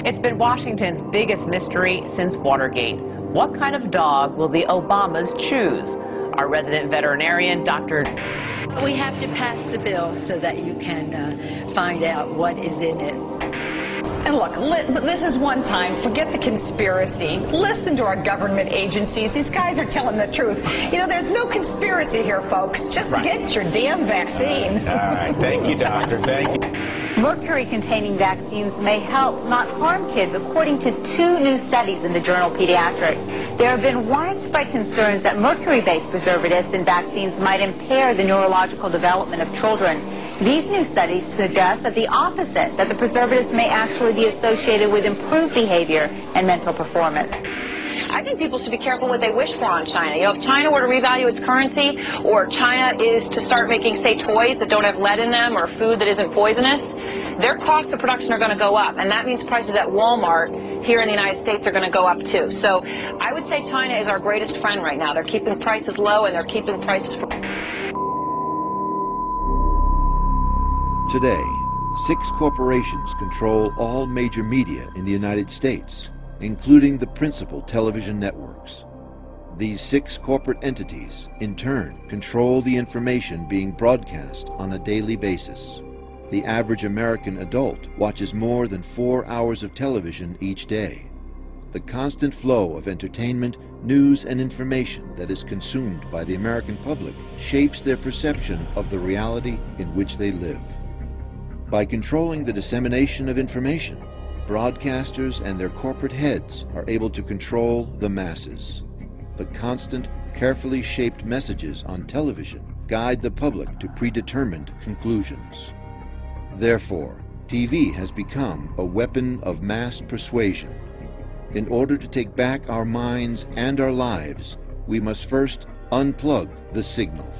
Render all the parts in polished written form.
It's been Washington's biggest mystery since Watergate. What kind of dog will the Obamas choose? Our resident veterinarian, Dr. We have to pass the bill so that you can find out what is in it. And look, this is one time. Forget the conspiracy. Listen to our government agencies. These guys are telling the truth. You know, there's no conspiracy here, folks. Just get your damn vaccine. All right. Thank you, doctor. Thank you. Mercury-containing vaccines may help, not harm kids, according to 2 new studies in the journal Pediatrics. There have been widespread concerns that mercury-based preservatives in vaccines might impair the neurological development of children. These new studies suggest that the opposite, that the preservatives may actually be associated with improved behavior and mental performance. I think people should be careful what they wish for on China. You know, if China were to revalue its currency, or China is to start making, say, toys that don't have lead in them or food that isn't poisonous, their costs of production are going to go up, and that means prices at Walmart here in the United States are going to go up too. So I would say China is our greatest friend right now. They're keeping prices low, and they're keeping prices for... Today, 6 corporations control all major media in the United States, including the principal television networks. These 6 corporate entities, in turn, control the information being broadcast on a daily basis. The average American adult watches more than 4 hours of television each day. The constant flow of entertainment, news, and information that is consumed by the American public shapes their perception of the reality in which they live. By controlling the dissemination of information, broadcasters and their corporate heads are able to control the masses. The constant, carefully shaped messages on television guide the public to predetermined conclusions. Therefore, TV has become a weapon of mass persuasion. In order to take back our minds and our lives, we must first unplug the signal.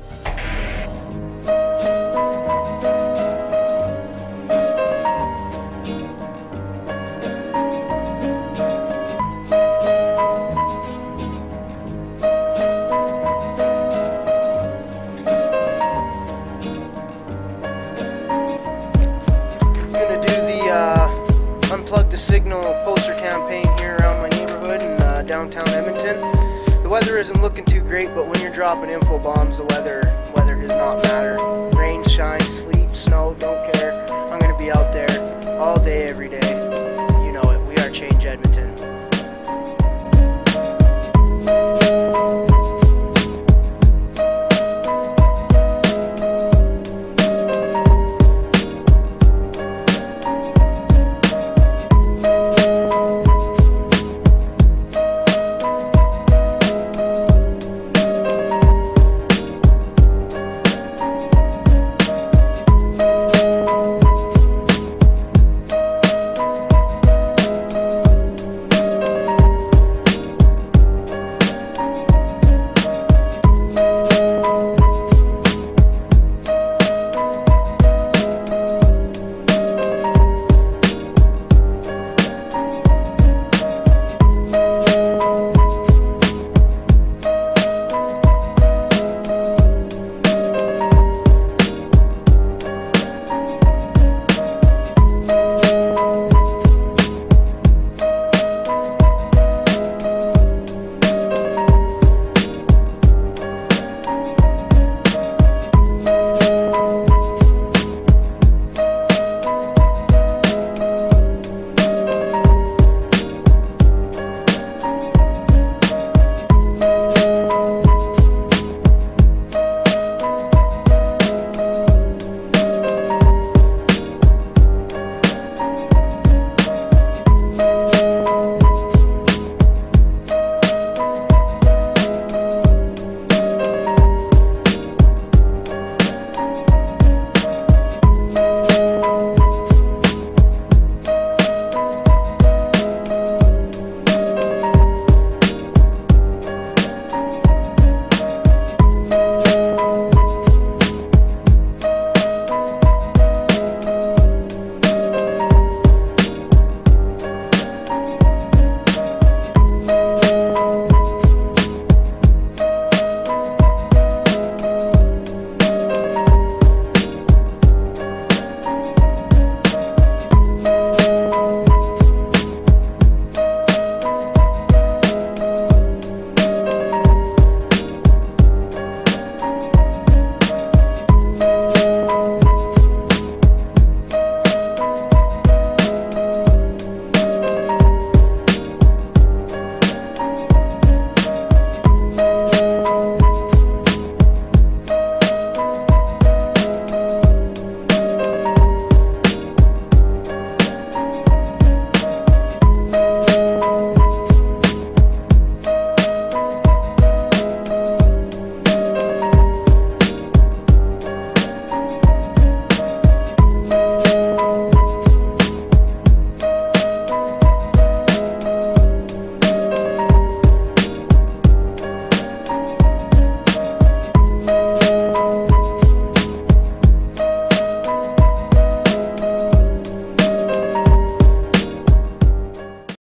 Unplug the Signal poster campaign here around my neighborhood in downtown Edmonton. The weather isn't looking too great, but when you're dropping info bombs, the weather does not matter. Rain, shine, sleep, snow, don't care. I'm going to be out there all day, every day.